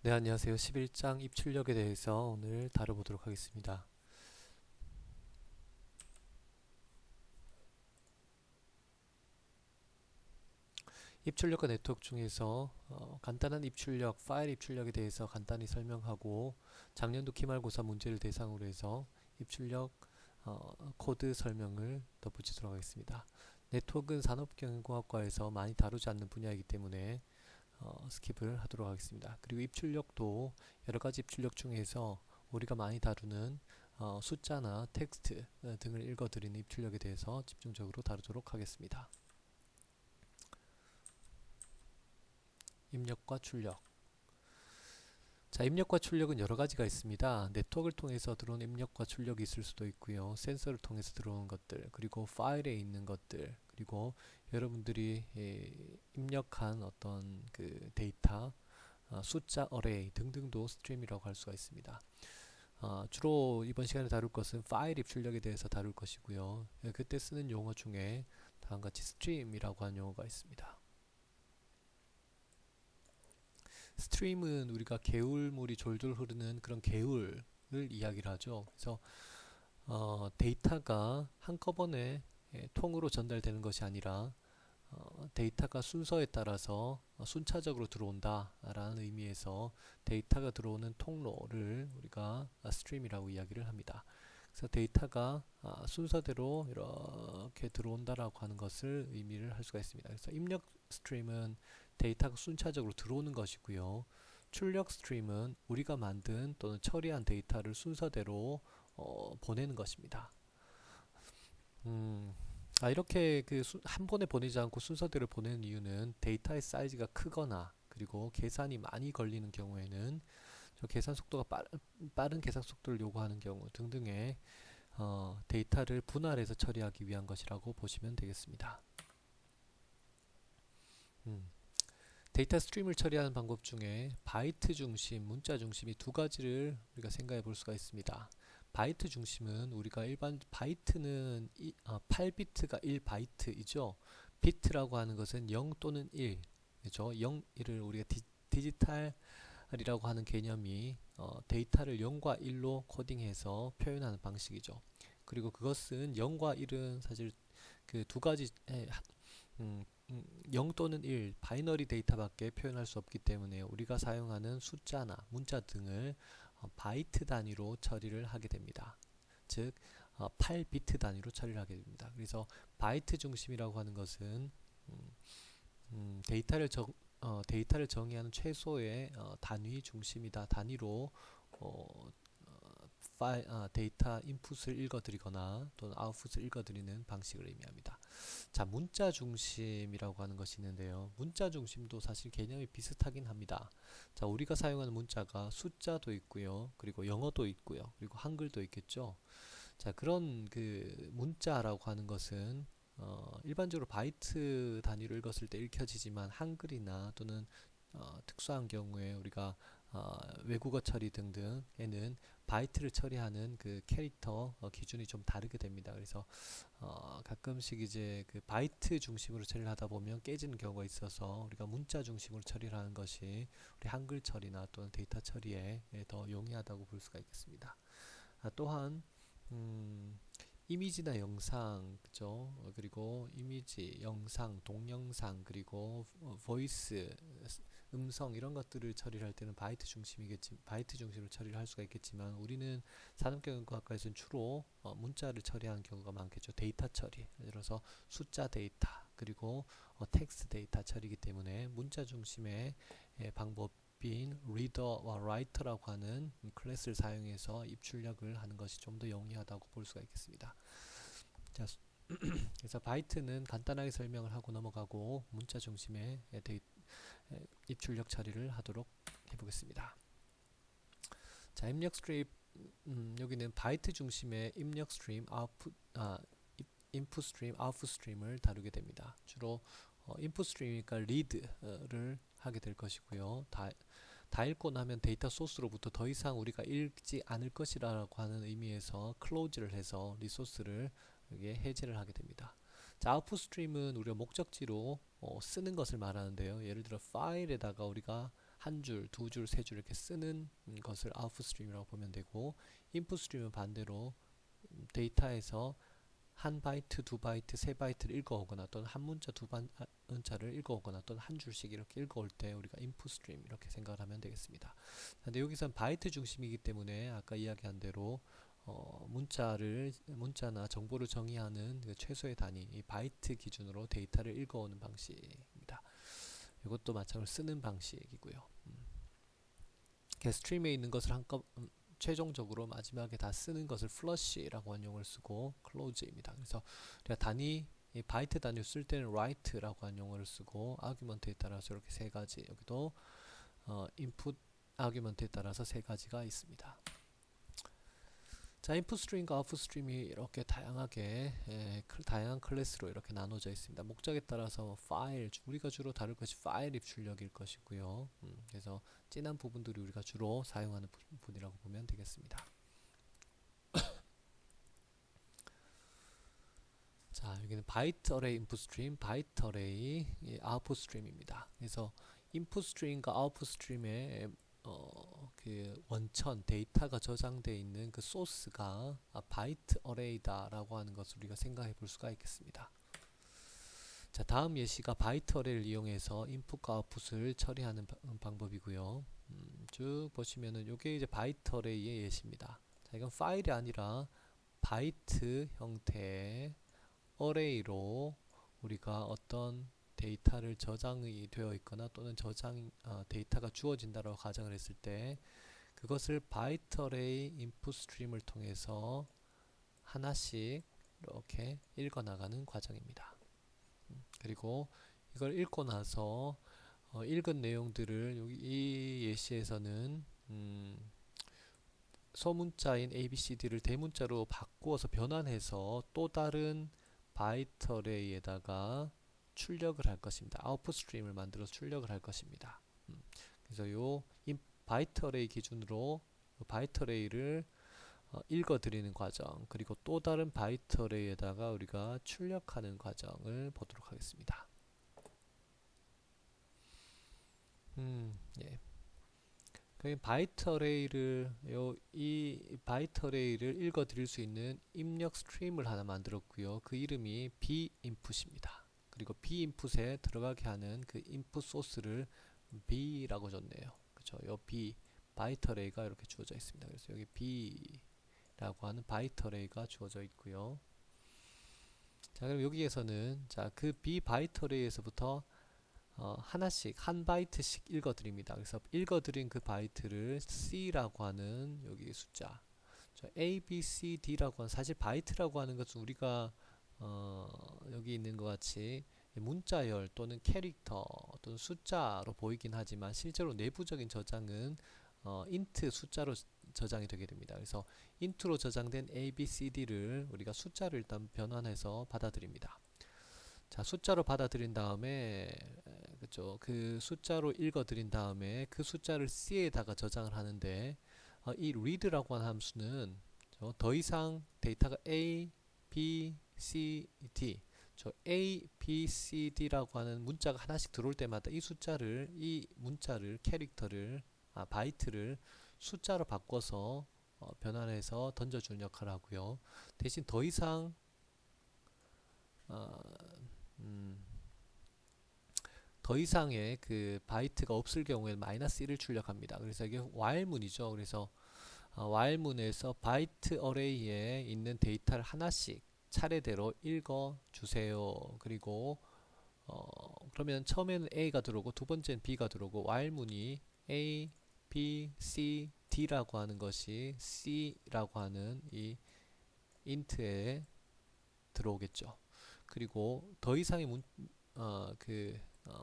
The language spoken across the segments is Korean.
네, 안녕하세요. 11장 입출력에 대해서 오늘 다뤄보도록 하겠습니다. 입출력과 네트워크 중에서 간단한 입출력, 파일 입출력에 대해서 간단히 설명하고 작년도 기말고사 문제를 대상으로 해서 입출력 코드 설명을 덧붙이도록 하겠습니다. 네트워크는 산업경영공학과에서 많이 다루지 않는 분야이기 때문에 스킵을 하도록 하겠습니다. 그리고 입출력도 여러 가지 입출력 중에서 우리가 많이 다루는 숫자나 텍스트 등을 읽어드리는 입출력에 대해서 집중적으로 다루도록 하겠습니다. 입력과 출력. 자, 입력과 출력은 여러 가지가 있습니다. 네트워크를 통해서 들어오는 입력과 출력이 있을 수도 있고요. 센서를 통해서 들어오는 것들, 그리고 파일에 있는 것들, 그리고 여러분들이 입력한 어떤 그 데이터, 숫자 어레이 등등도 스트림이라고 할 수가 있습니다. 주로 이번 시간에 다룰 것은 파일 입출력에 대해서 다룰 것이고요. 그때 쓰는 용어 중에 다음과 같이 스트림이라고 하는 용어가 있습니다. 스트림은 우리가 개울물이 졸졸 흐르는 그런 개울을 이야기를 하죠. 그래서 데이터가 한꺼번에 통으로 전달되는 것이 아니라 데이터가 순서에 따라서 순차적으로 들어온다라는 의미에서 데이터가 들어오는 통로를 우리가 스트림이라고 이야기를 합니다. 그래서 데이터가 순서대로 이렇게 들어온다라고 하는 것을 의미를 할 수가 있습니다. 그래서 입력 스트림은 데이터가 순차적으로 들어오는 것이고요. 출력 스트림은 우리가 만든 또는 처리한 데이터를 순서대로 보내는 것입니다. 음, 이렇게 한 번에 보내지 않고 순서대로 보내는 이유는 데이터의 사이즈가 크거나 그리고 계산이 많이 걸리는 경우에는 저 계산 속도가 빠른 계산 속도를 요구하는 경우 등등의 데이터를 분할해서 처리하기 위한 것이라고 보시면 되겠습니다. 음, 데이터 스트림을 처리하는 방법 중에 바이트 중심, 문자 중심이 두 가지를 우리가 생각해 볼 수가 있습니다. 바이트 중심은 우리가 일반 바이트는 8비트가 1바이트이죠. 비트라고 하는 것은 0 또는 1, 그죠? 0, 1을 우리가 디지털이라고 하는 개념이 데이터를 0과 1로 코딩해서 표현하는 방식이죠. 그리고 그것은 0과 1은 사실 그 두 가지 0 또는 1 바이너리 데이터밖에 표현할 수 없기 때문에 우리가 사용하는 숫자나 문자 등을 바이트 단위로 처리를 하게 됩니다. 즉 8비트 단위로 처리를 하게 됩니다. 그래서 바이트 중심이라고 하는 것은 음, 데이터를 정의하는 최소의 단위 중심이다. 단위로 어, 데이터 인풋을 읽어드리거나 또는 아웃풋을 읽어드리는 방식을 의미합니다. 자, 문자 중심이라고 하는 것이 있는데요. 문자 중심도 사실 개념이 비슷하긴 합니다. 자, 우리가 사용하는 문자가 숫자도 있고요. 그리고 영어도 있고요. 그리고 한글도 있겠죠. 자, 그런 그 문자라고 하는 것은 일반적으로 바이트 단위로 읽었을 때 읽혀지지만 한글이나 또는 특수한 경우에 우리가 외국어 처리 등등에는 바이트를 처리하는 그 캐릭터 기준이 좀 다르게 됩니다. 그래서 가끔씩 이제 그 바이트 중심으로 처리를 하다 보면 깨지는 경우가 있어서 우리가 문자 중심으로 처리를 하는 것이 우리 한글 처리나 또는 데이터 처리에 더 용이하다고 볼 수가 있겠습니다. 또한 음, 이미지나 영상, 그죠? 그리고 이미지, 영상, 동영상, 그리고 보이스, 음성 이런 것들을 처리를 할 때는 바이트 중심으로 처리를 할 수가 있겠지만 우리는 산업경영과학과에서는 주로 문자를 처리하는 경우가 많겠죠. 데이터 처리, 예를 들어서 숫자 데이터, 그리고 텍스트 데이터 처리이기 때문에 문자 중심의 방법인 리더와 라이터라고 하는 클래스를 사용해서 입출력을 하는 것이 좀 더 용이하다고 볼 수가 있겠습니다. 자, 그래서 바이트는 간단하게 설명을 하고 넘어가고 문자 중심의 입출력 처리를 하도록 해보겠습니다. 자, 입력 스트림 여기는 바이트 중심의 입력 스트림, 인풋 스트림, 아웃풋 스트림을 다루게 됩니다. 주로 인풋 스트림이니까 리드를 하게 될 것이고요. 다 읽고 나면 데이터 소스로부터 더 이상 우리가 읽지 않을 것이라고 하는 의미에서 클로즈를 해서 리소스를 여기에 해제를 하게 됩니다. 자, 아웃풋 스트림은 우리가 목적지로 쓰는 것을 말하는데요. 예를 들어 파일에다가 우리가 한 줄, 두 줄, 세 줄 이렇게 쓰는 것을 아웃풋 스트림이라고 보면 되고, 인풋 스트림은 반대로 데이터에서 한 바이트, 두 바이트, 세 바이트를 읽어오거나 또는 한 문자, 두 문자를 읽어오거나 또는 한 줄씩 이렇게 읽어올 때 우리가 인풋 스트림 이렇게 생각을 하면 되겠습니다. 근데 여기선 바이트 중심이기 때문에 아까 이야기한 대로 문자나 정보를 정의하는 그 최소의 단위, 이 바이트 기준으로 데이터를 읽어오는 방식입니다. 이것도 마찬가지로 쓰는 방식이고요. 스트림에 있는 것을 최종적으로 마지막에 다 쓰는 것을 flash라고 하는 용어를 쓰고 close입니다. 그래서 우리가 단위, 이 바이트 단위를 쓸 때는 write라고 하는 용어를 쓰고 argument에 따라서 이렇게 세 가지, 여기도 input argument에 따라서 세 가지가 있습니다. 자, 인풋 스트림과 아웃풋 스트림이 이렇게 다양하게 다양한 클래스로 이렇게 나눠져 있습니다. 목적에 따라서 파일, 우리가 주로 다룰 것이 파일 입출력일 것이고요. 그래서 진한 부분들이 우리가 주로 사용하는 부분이라고 보면 되겠습니다. 자, 여기는 바이트 어레이 인풋 스트림, 바이트 어레이 아웃풋 스트림입니다. 그래서 인풋 스트림과 아웃풋 스트림의 그 원천 데이터가 저장되어 있는 그 소스가 바이트 어레이다라고 하는 것을 우리가 생각해 볼 수가 있겠습니다. 자, 다음 예시가 바이트 어레이를 이용해서 인풋과 아웃풋을 처리하는 방법이고요. 쭉 보시면은 이게 이제 바이트 어레이의 예시입니다. 자, 이건 파일이 아니라 바이트 형태의 어레이로 우리가 어떤 데이터를 저장이 되어 있거나 또는 데이터가 주어진다라고 가정을 했을 때 그것을 바이트 어레이 인풋 스트림을 통해서 하나씩 이렇게 읽어 나가는 과정입니다. 그리고 이걸 읽고 나서 읽은 내용들을 여기 이 예시에서는 소문자인 ABCD를 대문자로 바꾸어서 변환해서 또 다른 바이트 어레이에다가 출력을 할 것입니다. 아웃풋 스트림을 만들어서 출력을 할 것입니다. 그래서 요 바이트 어레이 기준으로 바이트 어레이를 읽어드리는 과정, 그리고 또 다른 바이트 어레이에다가 우리가 출력하는 과정을 보도록 하겠습니다. 예. 바이트 어레이를 이 바이트 어레이를 읽어드릴 수 있는 입력 스트림을 하나 만들었고요. 그 이름이 b-input입니다. 그리고 b-input에 들어가게 하는 그 인풋 소스를 b라고 줬네요. 그죠? 요 b 바이트 어레이가 이렇게 주어져 있습니다. 그래서 여기 b라고 하는 바이트 어레이가 주어져 있고요. 자, 그럼 여기에서는 그 b 바이트 어레이에서부터 하나씩 한 바이트씩 읽어드립니다. 그래서 읽어드린 그 바이트를 C라고 하는 여기 숫자, A, B, C, D라고 하는, 사실 바이트라고 하는 것은 우리가 여기 있는 것 같이 문자열 또는 캐릭터 또는 숫자로 보이긴 하지만 실제로 내부적인 저장은 int 숫자로 저장이 되게 됩니다. 그래서 int로 저장된 A, B, C, D를 우리가 숫자를 일단 변환해서 받아들입니다. 자, 숫자로 받아들인 다음에 그쵸, 그 숫자로 읽어드린 다음에 그 숫자를 C에다가 저장을 하는데 이 read라고 하는 함수는 더 이상 데이터가 A, B, C, D A, B, C, D라고 하는 문자가 하나씩 들어올 때마다 이 문자를 캐릭터를 바이트를 숫자로 바꿔서 변환해서 던져주는 역할을 하고요. 대신 더 이상 더 이상의 그 바이트가 없을 경우에는 -1을 출력합니다. 그래서 이게 while문이죠. 그래서 while문에서 바이트 어레이에 있는 데이터를 하나씩 차례대로 읽어 주세요. 그리고 그러면 처음에는 A가 들어오고 두 번째는 B가 들어오고 while문이 A, B, C, D라고 하는 것이 C라고 하는 이 int에 들어오겠죠. 그리고 더 이상의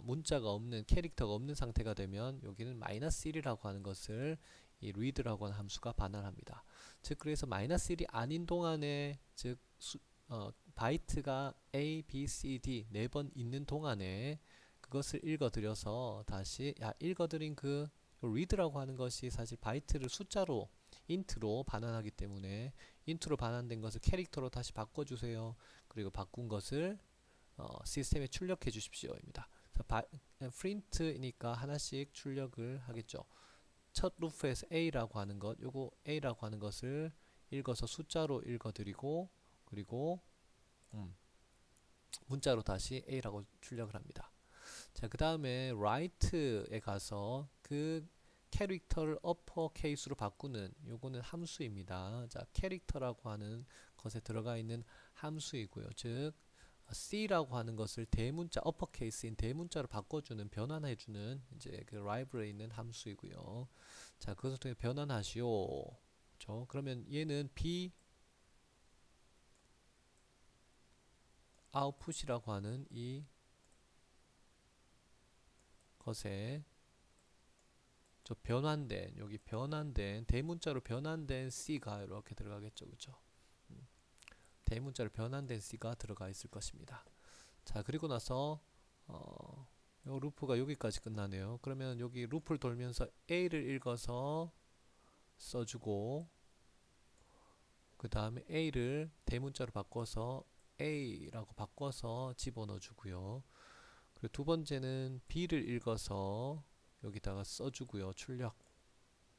문자가 없는, 캐릭터가 없는 상태가 되면 여기는 -1이라고 하는 것을 이 read라고 하는 함수가 반환합니다. 즉 그래서 -1이 아닌 동안에, 즉 바이트가 A, B, C, D 4번 있는 동안에 그것을 읽어드려서 다시 읽어드린 그 read라고 하는 것이 사실 바이트를 숫자로 int로 반환하기 때문에 int로 반환된 것을 캐릭터로 다시 바꿔주세요. 그리고 바꾼 것을 시스템에 출력해 주십시오 입니다. print이니까 하나씩 출력을 하겠죠. 첫 루프에서 A라고 하는 것, 요거 A라고 하는 것을 읽어서 숫자로 읽어드리고, 그리고 문자로 다시 A라고 출력을 합니다. 자, 그 다음에 write에 가서 그 캐릭터를 어퍼 케이스로 바꾸는 요거는 함수입니다. 자, 캐릭터라고 하는 것에 들어가 있는 함수이고요. 즉 C라고 하는 것을 대문자 어퍼 케이스인 대문자로 바꿔주는 변환해주는 이제 그 라이브러리에 있는 함수이고요. 자, 그것을 통해 변환하시오. 그렇죠? 그러면 얘는 B 아웃풋이라고 하는 이 것에 저 변환된 여기 변환된 대문자로 변환된 C가 이렇게 들어가겠죠, 그렇죠? 대문자로 변환된 C가 들어가 있을 것입니다. 자, 그리고 나서 요 루프가 여기까지 끝나네요. 그러면 여기 루프를 돌면서 A를 읽어서 써주고, 그 다음에 A를 대문자로 바꿔서 A라고 바꿔서 집어넣어 주고요. 그리고 두 번째는 B를 읽어서 여기다가 써주고요. 출력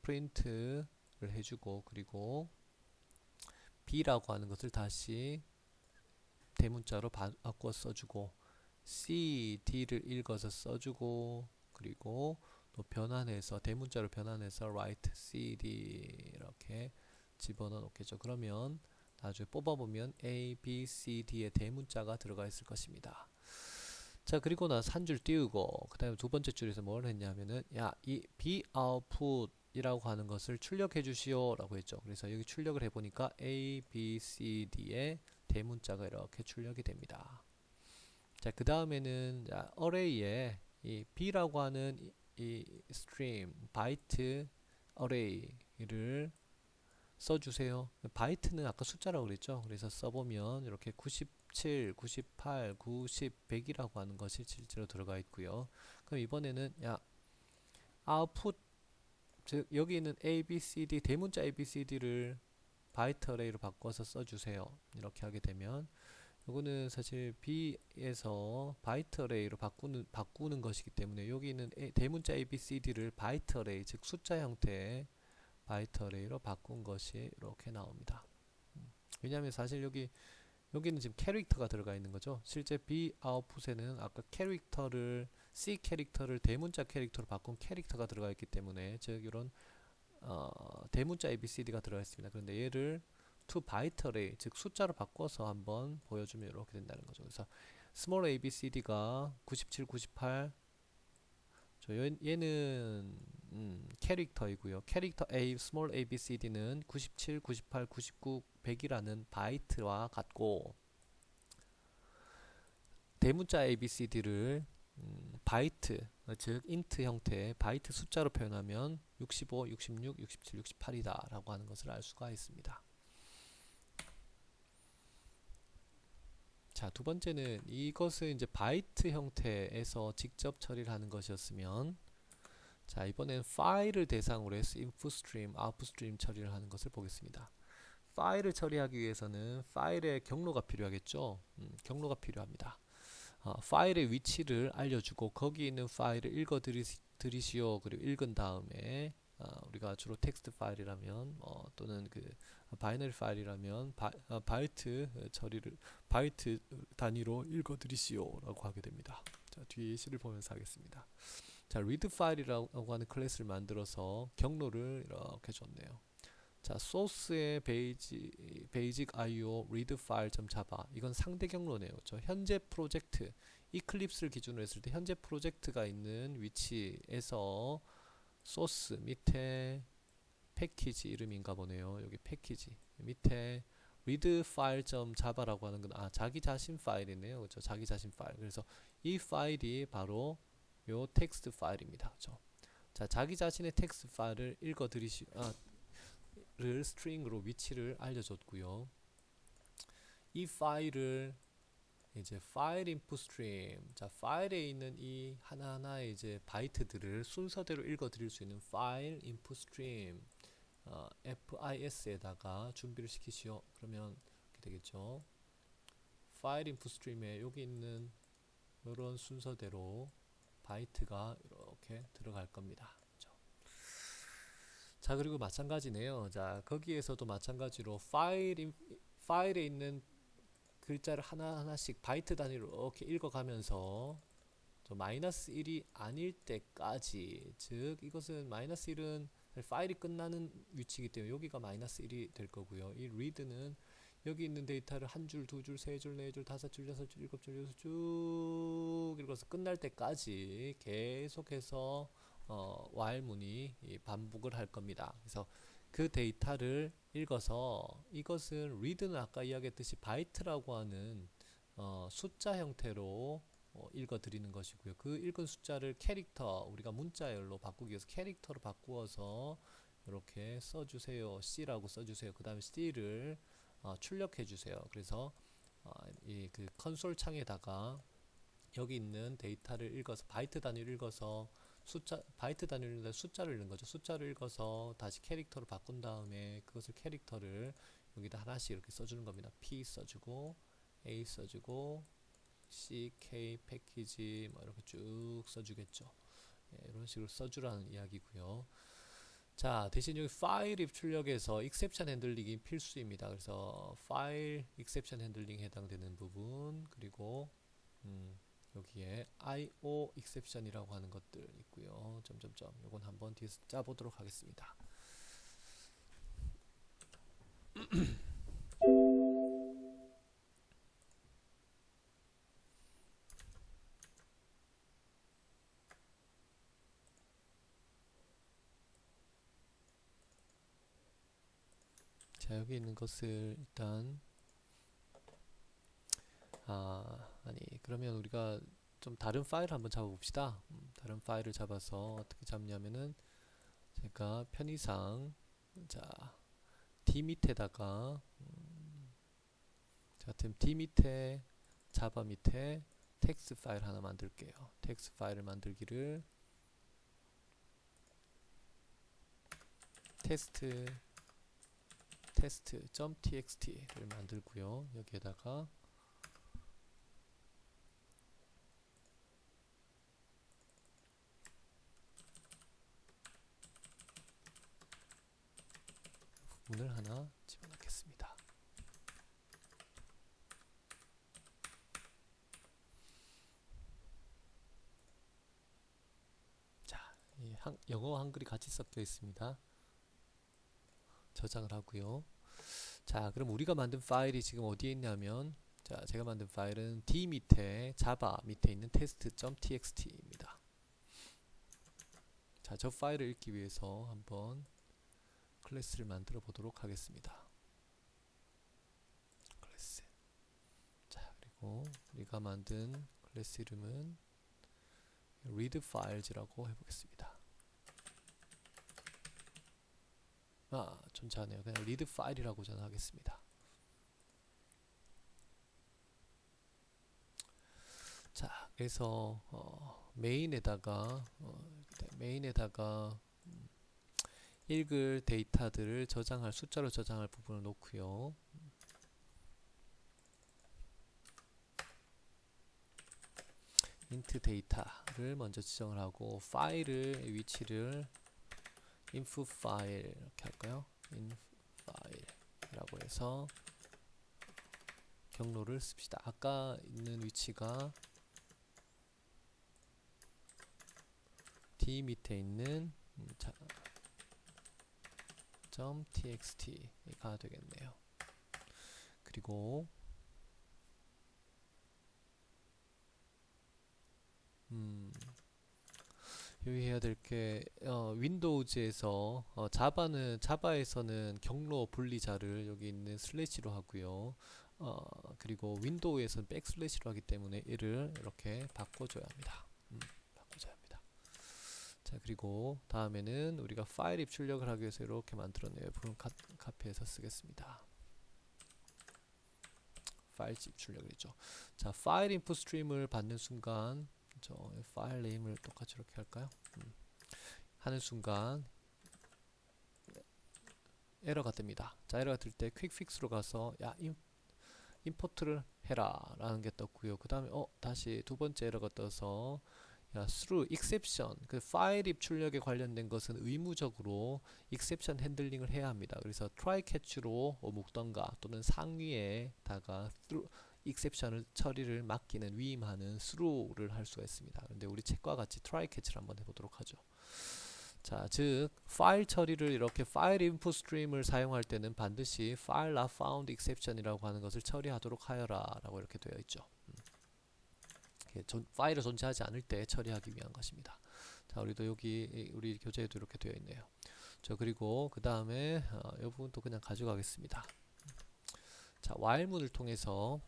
프린트를 해주고, 그리고 B라고 하는 것을 다시 대문자로 바꿔 써주고, C, D를 읽어서 써주고, 그리고 또 변환해서 대문자로 변환해서 write CD 이렇게 집어넣어 놓겠죠. 그러면 나중에 뽑아보면 A, B, C, D의 대문자가 들어가 있을 것입니다. 자, 그리고 나서 한 줄 띄우고, 그 다음에 두 번째 줄에서 뭘 했냐면은, 야, 이 B output 이라고 하는 것을 출력해 주시오 라고 했죠. 그래서 여기 출력을 해보니까 A, B, C, D의 대문자가 이렇게 출력이 됩니다. 자, 그 다음에는 array에 이 B라고 하는 이 stream, 바이트 array를 써주세요. 바이트는 아까 숫자라고 그랬죠. 그래서 써보면 이렇게 97, 98, 90, 100이라고 하는 것이 실제로 들어가 있고요. 그럼 이번에는 output, 즉 여기 있는 A, B, C, D 대문자 A, B, C, D를 바이트 어레이로 바꿔서 써주세요. 이렇게 하게 되면 요거는 사실 B에서 바이트 어레이로 바꾸는 것이기 때문에 여기 있는 대문자 A, B, C, D를 바이트 어레이, 즉 숫자 형태의 바이트 어레이로 바꾼 것이 이렇게 나옵니다. 왜냐하면 사실 여기는 지금 캐릭터가 들어가 있는 거죠. 실제 B 아웃풋에는 아까 캐릭터를 C 캐릭터를 대문자 캐릭터로 바꾼 캐릭터가 들어가 있기 때문에, 즉 이런 대문자 ABCD가 들어가 있습니다. 그런데 얘를 to byte array, 즉 숫자로 바꿔서 한번 보여주면 이렇게 된다는 거죠. 그래서 small ABCD가 97, 98, 얘는 캐릭터이고요. 캐릭터 A, small ABCD는 97, 98, 99, 100이라는 바이트와 같고, 대문자 ABCD를 바이트, 즉 인트 형태의 바이트 숫자로 표현하면 65, 66, 67, 68이다 라고 하는 것을 알 수가 있습니다. 자, 두 번째는 이것은 이제 바이트 형태에서 직접 처리를 하는 것이었으면, 자, 이번엔 파일을 대상으로 해서 input stream, output stream 처리를 하는 것을 보겠습니다. 파일을 처리하기 위해서는 파일의 경로가 필요하겠죠. 경로가 필요합니다. 파일의 위치를 알려주고 거기 있는 파일을 읽어 드리시오. 그리고 읽은 다음에 우리가 주로 텍스트 파일이라면 또는 그 바이너리 파일이라면 바이트 처리를 바이트 단위로 읽어 드리시오 라고 하게 됩니다. 자, 뒤에 예시를 보면서 하겠습니다. 자, read 파일이라고 하는 클래스를 만들어서 경로를 이렇게 줬네요. 자, 소스의 basic IO read file.java, 이건 상대 경로네요. 그렇죠? 현재 프로젝트, 이클립스를 기준으로 했을 때 현재 프로젝트가 있는 위치에서 소스 밑에 패키지 이름인가 보네요. 여기 패키지 밑에 read file.java라고 하는 건 자기 자신 파일이네요. 그렇죠? 자기 자신 파일. 그래서 이 파일이 바로 요 텍스트 파일입니다. 그렇죠? 자, 자기 자신의 텍스트 파일을 읽어 를 스트링으로 위치를 알려줬고요. 이 파일을 이제 파일 인풋 스트림, 자, 파일에 있는 이 하나하나의 이제 바이트들을 순서대로 읽어 드릴 수 있는 파일 인풋 스트림 FIS에다가 준비를 시키시오. 그러면 이렇게 되겠죠. 파일 인풋 스트림에 여기 있는 이런 순서대로 바이트가 이렇게 들어갈 겁니다. 그죠? 자, 그리고 마찬가지네요. 자, 거기에서도 마찬가지로 파일에 있는 글자를 하나하나씩 바이트 단위로 이렇게 읽어가면서 마이너스 1이 아닐 때까지, 즉 이것은 마이너스 1은 파일이 끝나는 위치이기 때문에 여기가 마이너스 1이 될 거고요. 이 read는 여기 있는 데이터를 한 줄, 두 줄, 세 줄, 네 줄, 다섯 줄, 여섯 줄, 일곱 줄, 여섯 쭉 읽어서 끝날 때까지 계속해서 while문이 반복을 할 겁니다. 그래서 그 데이터를 읽어서, 이것은 read는 아까 이야기했듯이 바이트라고 하는 숫자 형태로 읽어 드리는 것이고요. 그 읽은 숫자를 캐릭터, 우리가 문자열로 바꾸기 위해서 캐릭터로 바꾸어서 이렇게 써주세요. C라고 써주세요. 그 다음에 C를 출력해 주세요. 그래서 이 그 컨솔 창에다가 여기 있는 데이터를 읽어서 바이트 단위를 읽어서 바이트 단위로 숫자를 읽는 거죠. 숫자를 읽어서 다시 캐릭터로 바꾼 다음에 그것을 캐릭터를 여기다 하나씩 이렇게 써주는 겁니다. P 써주고 A 써주고 C, K, 패키지 뭐 이렇게 쭉 써주겠죠. 예, 이런 식으로 써주라는 이야기고요. 자, 대신 여기 파일 입 출력에서 exception 핸들링이 필수입니다. 그래서 파일 exception 핸들링에 해당되는 부분, 그리고 여기에 IO exception이라고 하는 것들 있고요. 점점점. 요건 한번 뒤에서 짜보도록 하겠습니다. 자, 여기 있는 것을 일단 아니 그러면 우리가 좀 다른 파일을 한번 잡아봅시다. 다른 파일을 잡아서 어떻게 잡냐면은, 제가 편의상 자 D 밑에다가 자, D 밑에 자바 밑에 텍스트 파일 하나 만들게요. 텍스트 파일을 만들기를 test.txt를 만들고요. 여기에다가 부분을 하나 집어넣겠습니다. 자, 영어 한글이 같이 섞여 있습니다. 저장을 하고요. 자, 그럼 우리가 만든 파일이 지금 어디에 있냐면, 자, 제가 만든 파일은 D 밑에 자바 밑에 있는 test.txt입니다. 자, 저 파일을 읽기 위해서 한번 클래스를 만들어 보도록 하겠습니다. 클래스. 자, 그리고 우리가 만든 클래스 이름은 readFiles라고 해보겠습니다. 존재하네요. 그냥 readFile이라고 저는 하겠습니다. 자, 그래서 메인에다가 읽을 데이터들을 숫자로 저장할 부분을 놓고요. int 데이터를 먼저 지정을 하고, 파일의 위치를 inf 파일 이렇게 할까요? inf 파일이라고 해서 경로를 씁시다. 아까 있는 위치가 D 밑에 있는 .txt가 되겠네요. 그리고 유의해야 될 게, 윈도우즈에서 자바에서는 경로 분리자를 여기 있는 슬래시로 하고요. 그리고 윈도우에서는 백슬래시로 하기 때문에 이를 이렇게 바꿔줘야 합니다. 바꿔줘야 합니다. 자, 그리고 다음에는 우리가 파일 입출력을 하기 위해서 이렇게 만들었네요. 부분 카피해서 쓰겠습니다. 파일 입출력이죠. 자, 파일 인풋 스트림을 받는 순간, 저 파일 네임을 똑같이 이렇게 할까요? 하는 순간 에러가 뜹니다. 자, 에러가 뜰 때 퀵픽스로 가서 임포트를 해라 라는 게 떴고요. 그 다음에 다시 두 번째 에러가 떠서 through exception, 그 파일 입출력에 관련된 것은 의무적으로 exception 핸들링을 해야 합니다. 그래서 try catch로 묶던가 또는 상위에다가 through exception을 처리를 맡기는 위임하는 through를 할 수가 있습니다. 근데 우리 책과 같이 try catch를 한번 해보도록 하죠. 자, 즉 파일 처리를 이렇게 파일 인풋 스트림을 사용할 때는 반드시 file not found exception이라고 하는 것을 처리하도록 하여라라고 이렇게 되어 있죠. 파일을 존재하지 않을 때 처리하기 위한 것입니다. 자, 우리도 여기 우리 교재에도 이렇게 되어 있네요. 저 그리고 그 다음에 이 부분도 그냥 가져가겠습니다. 자, while문을 통해서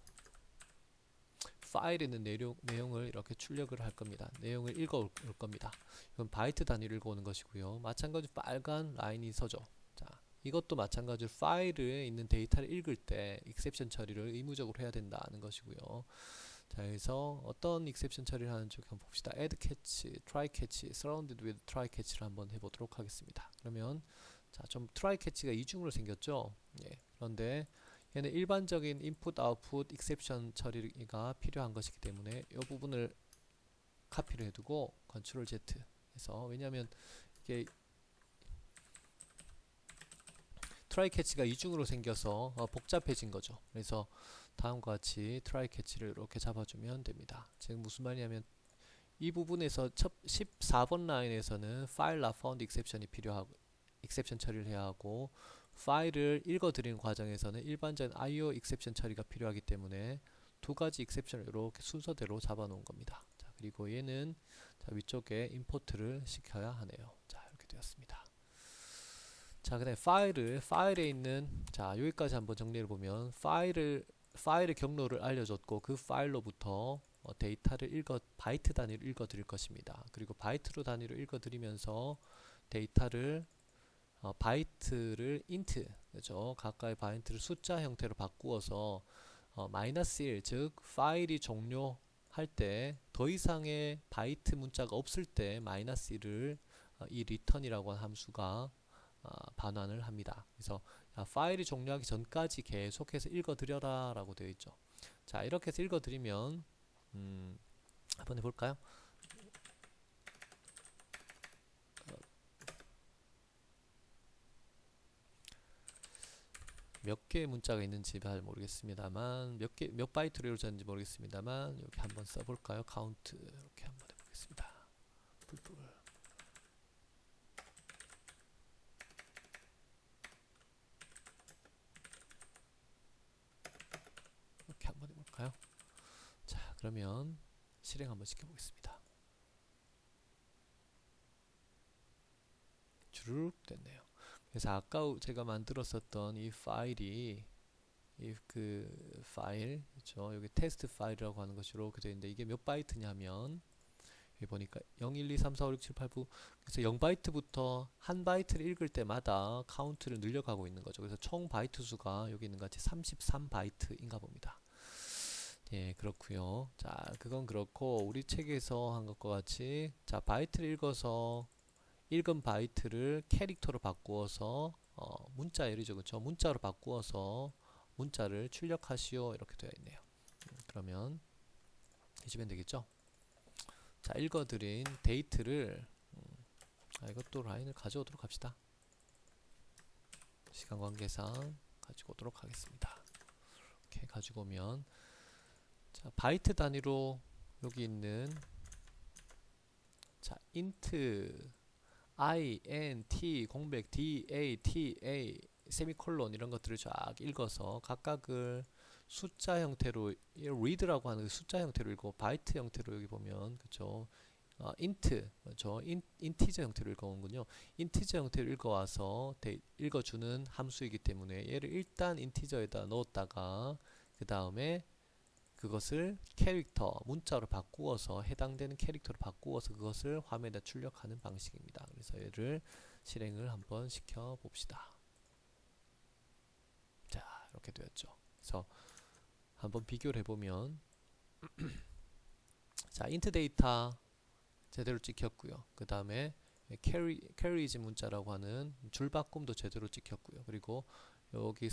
파일에 있는 내용을 이렇게 출력을 할 겁니다. 내용을 읽어올 겁니다. 이건 바이트 단위로 읽어오는 것이고요. 마찬가지로 빨간 라인이 서죠. 자, 이것도 마찬가지로 파일에 있는 데이터를 읽을 때 exception 처리를 의무적으로 해야 된다는 것이고요. 자, 그래서 어떤 exception 처리를 하는지 한번 봅시다. add catch, try catch, surrounded with try catch를 한번 해보도록 하겠습니다. 그러면 자, 좀 try catch가 이중으로 생겼죠. 예. 그런데 얘는 일반적인 input, output, exception 처리가 필요한 것이기 때문에 이 부분을 카피를 해두고 Ctrl Z 해서, 왜냐하면 이게 try catch가 이중으로 생겨서 복잡해진 거죠. 그래서 다음과 같이 try catch를 이렇게 잡아주면 됩니다. 즉 무슨 말이냐면 이 부분에서 14번 라인에서는 file not found exception이 필요하고 exception 처리를 해야 하고, 파일을 읽어드리는 과정에서는 일반적인 IO exception 처리가 필요하기 때문에 두 가지 exception을 이렇게 순서대로 잡아 놓은 겁니다. 자, 그리고 얘는 자, 위쪽에 import를 시켜야 하네요. 자, 이렇게 되었습니다. 자, 그다음에 파일에 있는, 자, 여기까지 한번 정리해 보면 파일의 경로를 알려줬고 그 파일로부터 데이터를 바이트 단위로 읽어 드릴 것입니다. 그리고 바이트로 단위로 읽어 드리면서 데이터를 바이트를 int, 그죠? 각각의 바이트를 숫자 형태로 바꾸어서 -1, 즉 파일이 종료할 때 더 이상의 바이트 문자가 없을 때 -1을 이 return이라고 하는 함수가 반환을 합니다. 그래서 파일이 종료하기 전까지 계속해서 읽어드려라 라고 되어 있죠. 자, 이렇게 해서 읽어드리면 한번 해볼까요? 몇 개의 문자가 있는지 잘 모르겠습니다만, 몇 바이트로 이루어졌는지 모르겠습니다만, 여기 한번 써볼까요? 카운트 이렇게 한번 해보겠습니다. 뿔뿔. 이렇게 한번 해볼까요? 자, 그러면 실행 한번 시켜보겠습니다. 주르륵 됐네요. 그래서 아까 제가 만들었었던 이 파일이 그 파일, 그렇죠? 여기 테스트 파일이라고 하는 것이 이렇게 되어 있는데, 이게 몇 바이트냐면 여기 보니까 0, 1, 2, 3, 4, 5, 6, 7, 8, 9, 그래서 0바이트부터 한 바이트를 읽을 때마다 카운트를 늘려가고 있는 거죠. 그래서 총 바이트 수가 여기 있는 것 같이 33바이트인가 봅니다. 예, 그렇고요. 자, 그건 그렇고 우리 책에서 한 것과 같이, 자, 바이트를 읽어서 읽은 바이트를 캐릭터로 바꾸어서 문자 예리죠, 그렇죠? 문자로 바꾸어서 문자를 출력하시오 이렇게 되어 있네요. 그러면 해주면 되겠죠? 자, 읽어드린 데이트를 이것도 라인을 가져오도록 합시다. 시간 관계상 가지고 오도록 하겠습니다. 이렇게 가지고 오면, 자, 바이트 단위로 여기 있는, 자, int I, N, T, 공백, D, A, T, A, 세미콜론 이런 것들을 쫙 읽어서 각각을 숫자 형태로, read라고 하는 숫자 형태로 읽고, 바이트 형태로 여기 보면, 그쵸? int, 그렇죠? 인티저 형태로 읽어오는군요. 인티저 형태로 읽어와서 읽어주는 함수이기 때문에 얘를 일단 인티저에다 넣었다가 그 다음에 그것을 캐릭터, 문자로 바꾸어서 해당되는 캐릭터로 바꾸어서 그것을 화면에다 출력하는 방식입니다. 그래서 얘를 실행을 한번 시켜 봅시다. 자, 이렇게 되었죠. 그래서 한번 비교를 해보면 자, int 데이터 제대로 찍혔고요. 그 다음에 carries 문자라고 하는 줄바꿈도 제대로 찍혔고요. 그리고 여기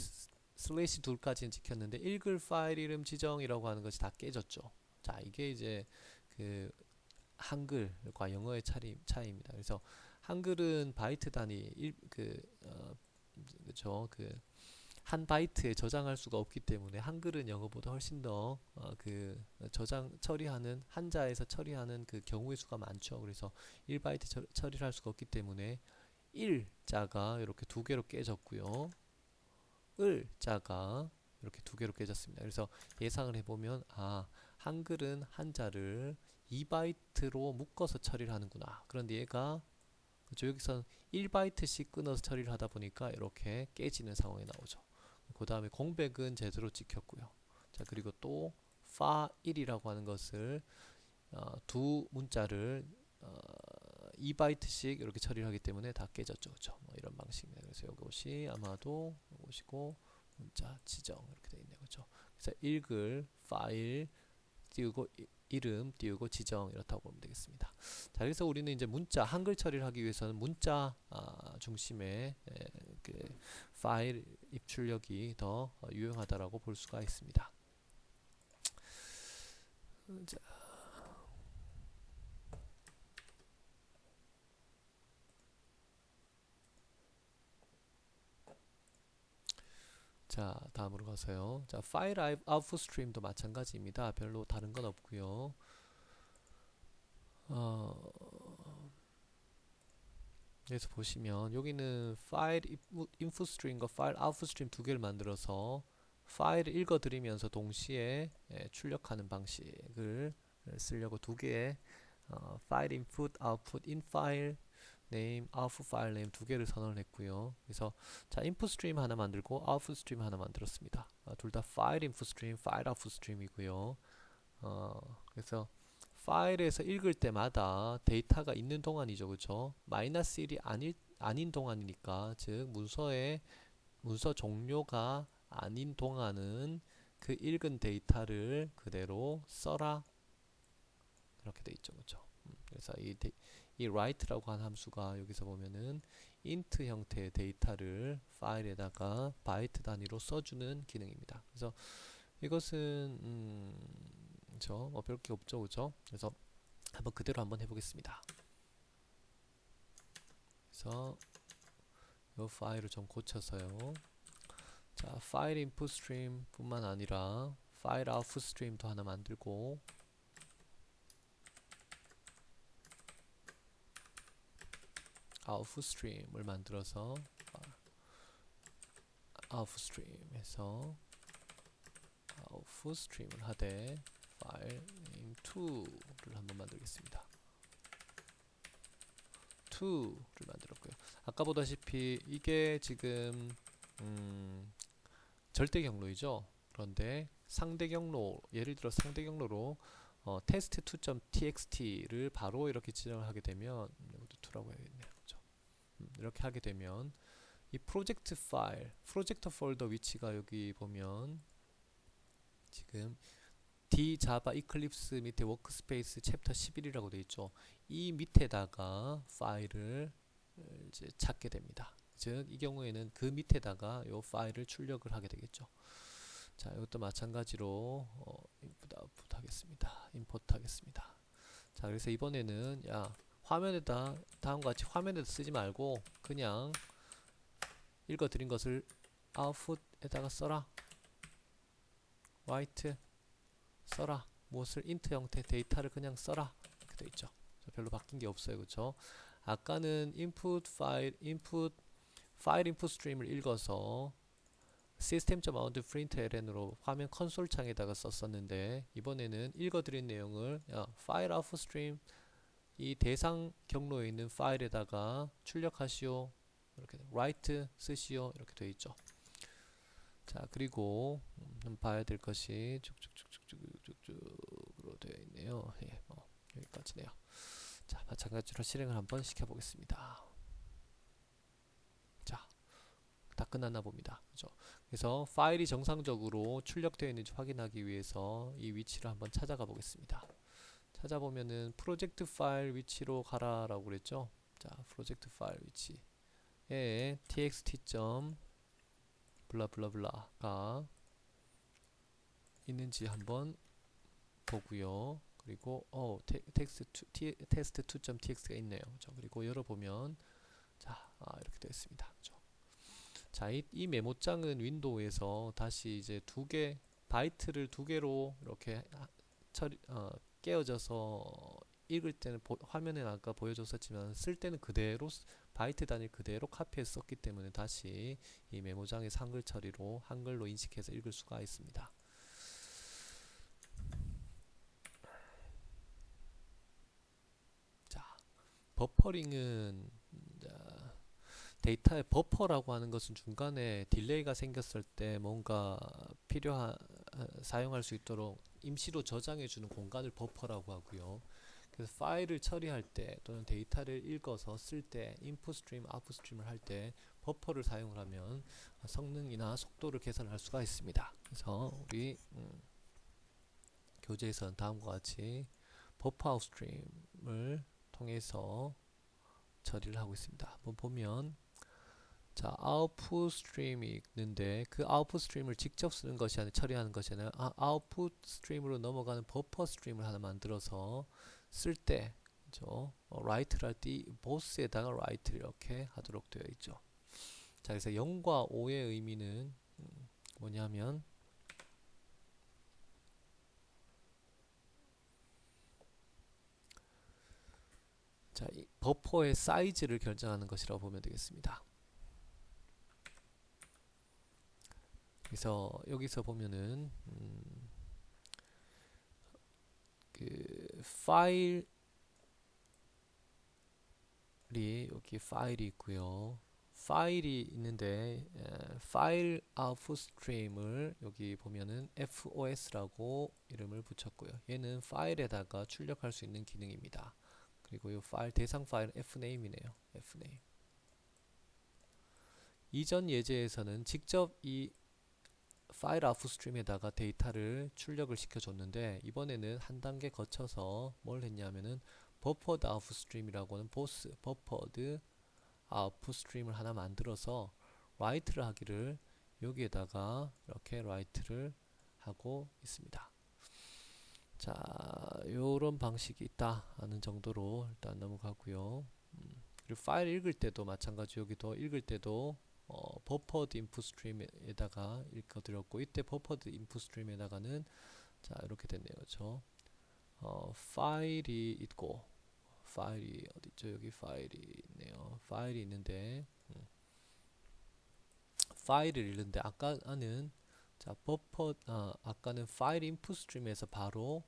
슬래시 둘까지는 찍혔는데 읽을 파일 이름 지정이라고 하는 것이 다 깨졌죠. 자, 이게 이제 그 한글과 영어의 차이입니다. 그래서 한글은 바이트 단위 그죠? 한 바이트에 저장할 수가 없기 때문에 한글은 영어보다 훨씬 더 저장 처리하는 한자에서 처리하는 그 경우의 수가 많죠. 그래서 1바이트 처리를 할 수가 없기 때문에 1자가 이렇게 두 개로 깨졌고요. 을자가 이렇게 두 개로 깨졌습니다. 그래서 예상을 해보면 한글은 한자를 2바이트로 묶어서 처리를 하는구나. 그런데 얘가 그렇죠. 여기서는 1바이트씩 끊어서 처리를 하다 보니까 이렇게 깨지는 상황이 나오죠. 그 다음에 공백은 제대로 찍혔고요. 자, 그리고 또 파일이라고 하는 것을 두 문자를 2바이트씩 이렇게 처리를 하기 때문에 다 깨졌죠. 그렇죠? 뭐 이런 방식입니다. 그래서 이것이 아마도 이것이고 문자 지정 이렇게 되어 있네요. 그렇죠? 그래서 읽을 파일 띄우고 이름 띄우고 지정 이렇다고 보면 되겠습니다. 자, 그래서 우리는 이제 문자 한글 처리를 하기 위해서는 문자 중심의 그 파일 입출력이 더 유용하다라고 볼 수가 있습니다. 자, 다음으로 가서요. 자, 파일 아웃풋 스트림도 마찬가지입니다. 별로 다른 건 없고요. 여기서 보시면 여기는 파일 인풋 스트림과 파일 아웃풋 스트림 두 개를 만들어서 파일을 읽어드리면서 동시에 출력하는 방식을 쓰려고 두 개의 파일 인풋, 아웃풋, 인 파일 네임, 아웃풋 파일 네임 두 개를 선언을 했고요. 그래서 자, 인풋 스트림 하나 만들고 아웃풋 스트림 하나 만들었습니다. 둘 다 파일 인풋 스트림, 파일 아웃풋 스트림이고요. 그래서 파일에서 읽을 때마다 데이터가 있는 동안이죠. 그렇죠? 마이너스 1이 아닌 동안이니까 즉 문서 종료가 아닌 동안은 그 읽은 데이터를 그대로 써라 이렇게 돼 있죠. 그렇죠? 그래서 이 write라고 한 함수가 여기서 보면은 int 형태의 데이터를 파일에다가 바이트 단위로 써주는 기능입니다. 그래서 이것은 그렇죠? 별게 없죠, 그렇죠? 그래서 한번 그대로 한번 해보겠습니다. 그래서 이 파일을 좀 고쳐서요. 자, 파일 인풋 스트림 뿐만 아니라 파일 아웃풋 스트림도 하나 만들고 아웃풋 스트림을 만들어서 아웃풋 스트림에서 아웃풋 스트림을 하되 파일 name2를 한번 만들겠습니다. 2를 만들었고요. 아까 보다시피 이게 지금 절대 경로이죠. 그런데 상대 경로, 예를 들어 상대 경로로 test2.txt를 바로 이렇게 지정을 하게 되면 이것도 2라고 해야겠네요. 그렇죠? 이렇게 하게 되면 이 프로젝트 파일, 프로젝터 폴더 위치가 여기 보면 지금 D 자바 이클립스 밑에 워크스페이스 챕터 11이라고 되어 있죠. 이 밑에다가 파일을 이제 찾게 됩니다. 즉 이 경우에는 그 밑에다가 이 파일을 출력을 하게 되겠죠. 자, 이것도 마찬가지로 인풋 아웃풋 하겠습니다. 임포트 하겠습니다. 자, 그래서 이번에는 화면에다 다음과 같이 화면에다 쓰지 말고 그냥 읽어드린 것을 아웃풋에다가 써라. write 써라. 무엇을 int 형태 데이터를 그냥 써라. 이렇게 되어 있죠. 별로 바뀐 게 없어요. 그렇죠? 아까는 파일 인풋 스트림을 읽어서 system.out println으로 화면 컨솔 창에다가 썼었는데 이번에는 읽어드린 내용을 파일 아웃풋 스트림 이 대상 경로에 있는 파일에다가 출력하시오. 이렇게 write 쓰시오. 이렇게 되어 있죠. 자, 그리고 봐야 될 것이 쭉쭉쭉쭉쭉쭉으로 되어 있네요. 예, 여기까지네요. 자, 마찬가지로 실행을 한번 시켜보겠습니다. 자, 다 끝났나 봅니다. 그죠? 그래서 파일이 정상적으로 출력되어 있는지 확인하기 위해서 이 위치를 한번 찾아가 보겠습니다. 찾아보면은 프로젝트 파일 위치로 가라라고 그랬죠? 자, 프로젝트 파일 위치에 txt. 블라블라블라가 있는지 한번 보고요. 그리고 test2.txt가 있네요. 그죠? 그리고 열어보면 자, 이렇게 되어 있습니다. 그죠? 자, 이 메모장은 윈도우에서 다시 이제 바이트를 두 개로 이렇게 깨어져서 읽을 때는 화면에 아까 보여줬었지만 쓸 때는 그대로 바이트 단위 그대로 카피해서 썼기 때문에 다시 이 메모장에서 한글 처리로 한글로 인식해서 읽을 수가 있습니다. 자, 버퍼링은 데이터의 버퍼라고 하는 것은 중간에 딜레이가 생겼을 때 뭔가 사용할 수 있도록 임시로 저장해 주는 공간을 버퍼라고 하고요. 그래서 파일을 처리할 때 또는 데이터를 읽어서 쓸 때 인풋 스트림, 아웃풋 스트림을 할 때 버퍼를 사용을 하면 성능이나 속도를 개선할 수가 있습니다. 그래서 우리 교재에서는 다음과 같이 버퍼 아웃 스트림을 통해서 처리를 하고 있습니다. 한번 보면 자, 아웃풋 스트림이 있는데 그 아웃풋 스트림을 직접 쓰는 것이 아니라 처리하는 것이 아니라 아웃풋 스트림으로 넘어가는 버퍼 스트림을 하나 만들어서 쓸 때 라이트를 할 때 보스에다가 라이트를 이렇게 하도록 되어 있죠. 자, 그래서 0과 5의 의미는 뭐냐면 자, 이 버퍼의 사이즈를 결정하는 것이라고 보면 되겠습니다. 그래서 여기서 보면은 그 여기 파일이 있고요. 파일이 있는데 파일 아웃풋 스트림을 여기 보면은 FOS라고 이름을 붙였고요. 얘는 파일에다가 출력할 수 있는 기능입니다. 그리고 이 파일 대상 파일은 fname이네요. fname. 이전 예제에서는 직접 이 파일 아웃풋 스트림에다가 데이터를 출력을 시켜줬는데 이번에는 한 단계 거쳐서 뭘 했냐면은 버퍼드 아웃풋 스트림이라고 하는 버퍼드 아웃풋 스트림을 하나 만들어서 라이트를 하기를 여기에다가 이렇게 라이트를 하고 있습니다. 자, 요런 방식이 있다 하는 정도로 일단 넘어가고요. 그리고 파일 읽을 때도 마찬가지 여기도 읽을 때도 버퍼드 인풋 스트림에다가 읽어드렸고 이때 버퍼드 인풋 스트림에다가는 자 이렇게 됐네요. 그렇죠? 파일이 있고 파일이 어디있죠? 여기 파일이 있네요. 파일이 있는데 파일을 읽는데 아까는 자 아까는 파일 인풋 스트림에서 바로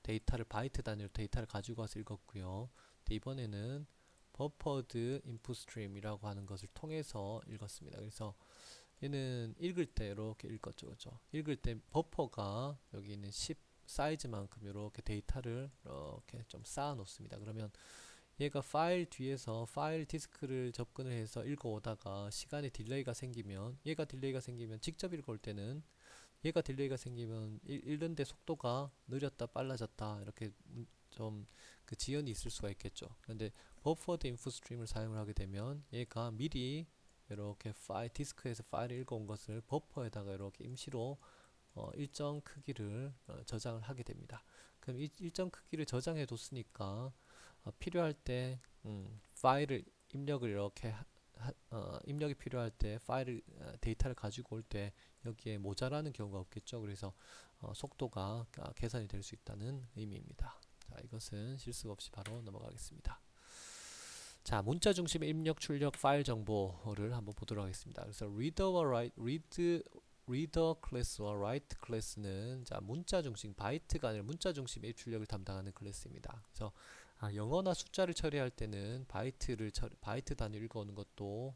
데이터를 바이트 단위로 데이터를 가지고 와서 읽었고요. 근데 이번에는 버퍼드 인풋 스트림이라고 하는 것을 통해서 읽었습니다. 그래서 얘는 읽을 때 이렇게 읽었죠. 그죠? 읽을 때 버퍼가 여기 있는 10 사이즈만큼 이렇게 데이터를 이렇게 좀 쌓아 놓습니다. 그러면 얘가 파일 뒤에서 파일 디스크를 접근을 해서 읽어오다가 시간에 딜레이가 생기면 직접 읽어올 때는 얘가 딜레이가 생기면 읽는데 속도가 느렸다 빨라졌다 이렇게 좀 그 지연이 있을 수가 있겠죠. 그런데 버퍼드 인풋 스트림을 사용을 하게 되면 얘가 미리 이렇게 디스크에서 파일을 읽어온 것을 버퍼에다가 이렇게 임시로 일정 크기를 저장을 하게 됩니다. 그럼 일정 크기를 저장해 뒀으니까 필요할 때 파일을 입력을 이렇게 입력이 필요할 때 데이터를 가지고 올 때 여기에 모자라는 경우가 없겠죠. 그래서 속도가 개선이 될 수 있다는 의미입니다. 자, 이것은 실수가 없이 바로 넘어가겠습니다. 자, 문자 중심의 입력 출력 파일 정보를 한번 보도록 하겠습니다. 그래서 reader 클래스와 write 클래스는 자 문자 중심 바이트가 아니라 문자 중심의 입출력을 담당하는 클래스입니다. 그래서 영어나 숫자를 처리할 때는 바이트 단위를 읽어오는 것도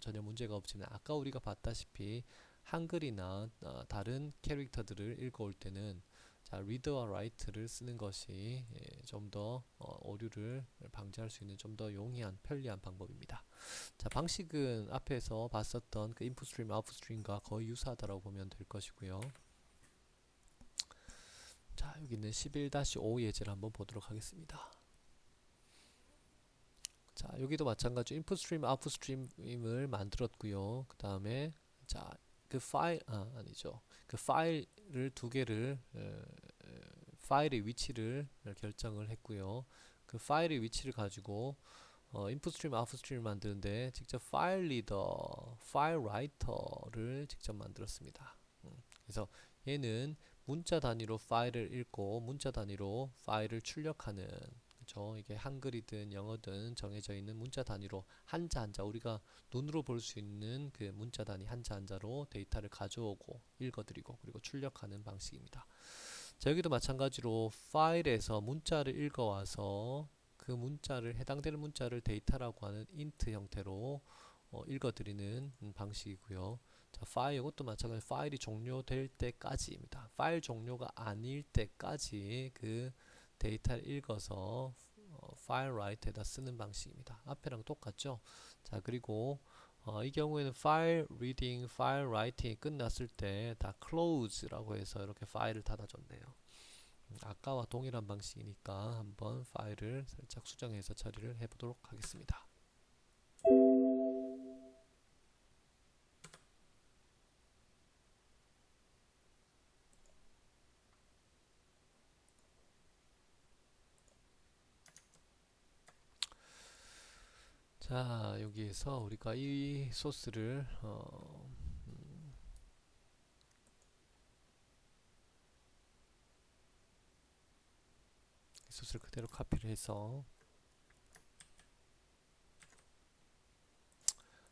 전혀 문제가 없지만 아까 우리가 봤다시피 한글이나 다른 캐릭터들을 읽어올 때는 자 read와 write를 쓰는 것이 좀 더 오류를 방지할 수 있는 좀 더 용이한 편리한 방법입니다. 자, 방식은 앞에서 봤었던 그 인풋 스트림, 아웃풋 스트림과 거의 유사하다고 보면 될 것이고요. 자, 여기 있는 11-5 예제를 한번 보도록 하겠습니다. 자, 여기도 마찬가지로 인풋 스트림, 아웃풋 스트림을 만들었고요. 그 다음에 자, 그 파일을 두 개를 파일의 위치를 결정을 했고요. 그 파일의 위치를 가지고 인풋 스트림, 아웃풋 스트림을 만드는데 직접 파일 리더, 파일 라이터를 직접 만들었습니다. 그래서 얘는 문자 단위로 파일을 읽고 문자 단위로 파일을 출력하는, 그렇죠? 이게 한글이든 영어든 정해져 있는 문자 단위로 한자 한자, 우리가 눈으로 볼 수 있는 그 문자 단위 한자 한자로 데이터를 가져오고 읽어드리고 그리고 출력하는 방식입니다. 자, 여기도 마찬가지로 파일에서 문자를 읽어와서 그 문자를, 해당되는 문자를 데이터라고 하는 int 형태로 읽어드리는 방식이고요. 자, 파일, 이것도 마찬가지로 파일이 종료될 때까지입니다. 파일 종료가 아닐 때까지 그 데이터를 읽어서 파일 라이트에다 쓰는 방식입니다. 앞에랑 똑같죠? 자, 그리고 이 경우에는 파일 리딩, 파일 라이팅이 끝났을 때 다 close라고 해서 이렇게 파일을 닫아줬네요. 아까와 동일한 방식이니까 한번 파일을 살짝 수정해서 처리를 해보도록 하겠습니다. 자, 여기에서 우리가 이 소스를 이 소스를 그대로 카피를 해서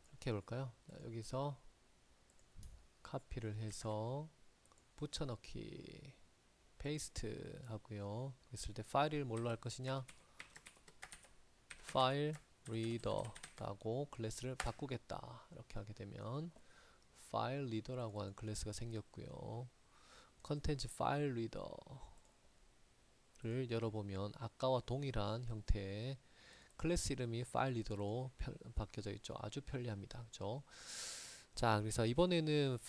이렇게 해볼까요? 자, 여기서 카피를 해서 붙여넣기 페이스트 하고요. 그랬을 때 파일을 뭘로 할 것이냐? 파일 리더라고 클래스를 바꾸겠다. 이렇게 하게 되면 파일 리더라고 하는 클래스가 생겼고요. 컨텐츠 파일 리더를 열어보면 아까와 동일한 형태의 클래스 이름이 파일 리더로 바뀌어져 있죠. 아주 편리합니다. 그죠? 자, 그래서 이번에는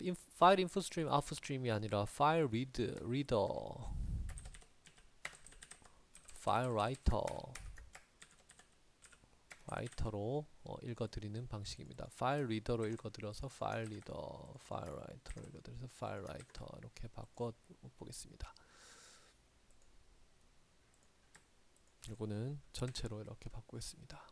파일 인풋 스트림, 아웃풋 스트림이 아니라 파일 리더, 파일 라이터로 읽어드리는 방식입니다. 파일 리더로 읽어드려서 파일 리더, 파일 라이터로 읽어드려서 파일 라이터, 이렇게 바꿔 보겠습니다. 이거는 전체로 이렇게 바꾸겠습니다.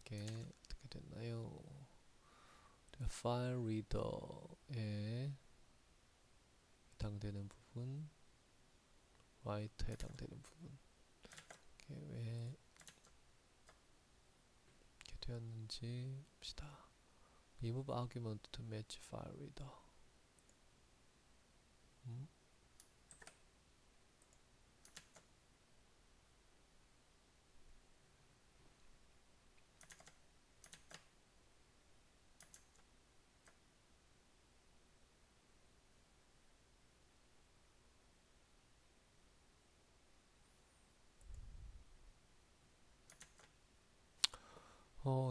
이게 어떻게 됐나요? 파일 리더에 해당되는 부분, 라이터에 해당되는 부분, 이게 왜 이렇게 되었는지 봅시다. remove argument to match file reader.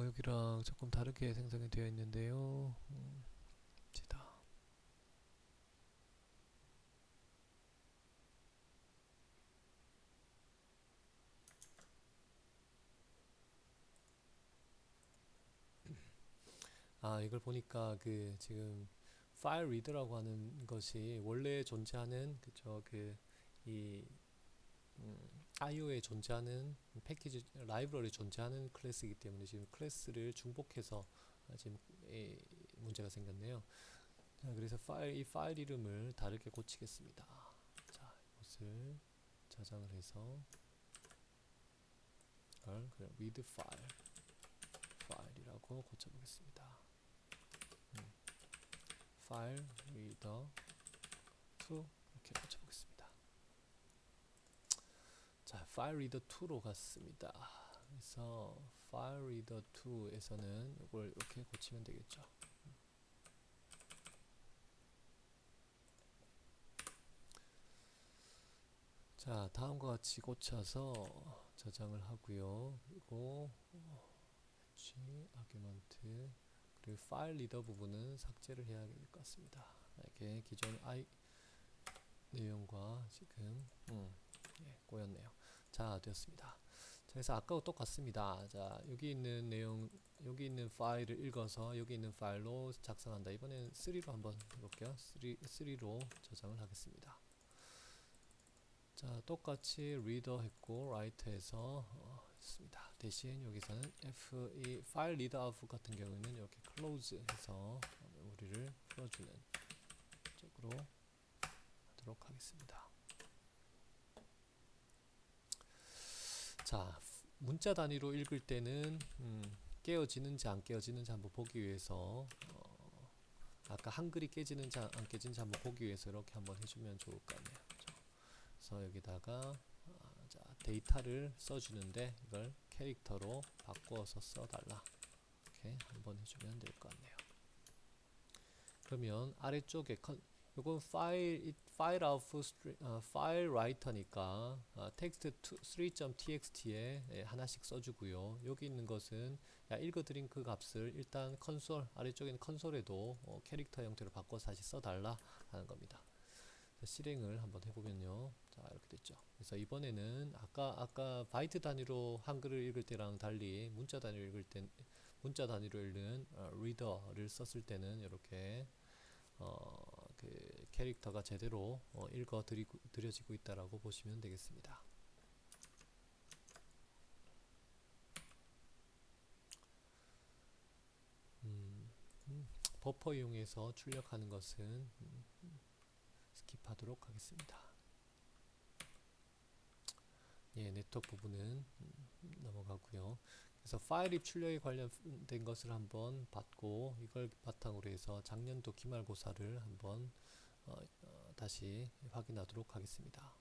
여기랑 조금 다르게 생성이 되어 있는데요. 봅시다. 아, 이걸 보니까 그 지금 파일 리더라고 하는 것이 원래 존재하는 그쵸, 이 IO에 존재하는 패키지 라이브러리에 존재하는 클래스이기 때문에 지금 클래스를 중복해서 지금 문제가 생겼네요. 자, 그래서 이 파일 이름을 다르게 고치겠습니다. 자, 이것을 저장을 해서 이걸 그냥 read 파일이라고 고쳐보겠습니다. 파일 리더 2 이렇게 고쳐보겠습니다. 자, 파일 리더 2로 갔습니다. 그래서 파일 리더 2에서는 이걸 이렇게 고치면 되겠죠. 자, 다음과 같이 고쳐서 저장을 하고요. 그리고 아규먼트, 그리고 파일 리더 부분은 삭제를 해야 될 것 같습니다. 이게 기존 내용과 지금 꼬였네요. 자, 되었습니다. 자, 그래서 아까와 똑같습니다. 자, 여기 있는 내용, 여기 있는 파일을 읽어서 여기 있는 파일로 작성한다. 이번엔 3로 한번 해볼게요. 3로 저장을 하겠습니다. 자, 똑같이 reader 했고 write 해서 했습니다. 대신 여기서는 F2 파일 read of 같은 경우에는 이렇게 close 해서 우리를 풀어주는 쪽으로 하도록 하겠습니다. 자, 문자 단위로 읽을 때는 깨어지는지 안 깨어지는지 한번 보기 위해서 아까 한글이 깨지는지 안 깨지는지 한번 보기 위해서 이렇게 한번 해주면 좋을 것 같네요. 그래서 여기다가 자, 데이터를 써주는데 이걸 캐릭터로 바꿔서 써달라. 이렇게 한번 해주면 될 것 같네요. 그러면 아래쪽에 요건 파일 파일 라이터니까 텍스트 3.txt에 하나씩 써주고요. 여기 있는 것은 읽어드린 그 값을 일단 컨솔 아래쪽에 있는 컨솔에도 캐릭터 형태로 바꿔서 다시 써달라 하는 겁니다. 실행을 한번 해보면요. 자, 이렇게 됐죠. 그래서 이번에는 아까 바이트 단위로 한글을 읽을 때랑 달리 문자 단위로 읽는 리더를 썼을 때는 이렇게 그 캐릭터가 제대로 드려지고 있다라고 보시면 되겠습니다. 버퍼 이용해서 출력하는 것은 스킵하도록 하겠습니다. 예, 네트워크 부분은 넘어가고요. 그래서 파일 입 출력에 관련된 것을 한번 봤고 이걸 바탕으로 해서 작년도 기말고사를 한번 다시 확인하도록 하겠습니다.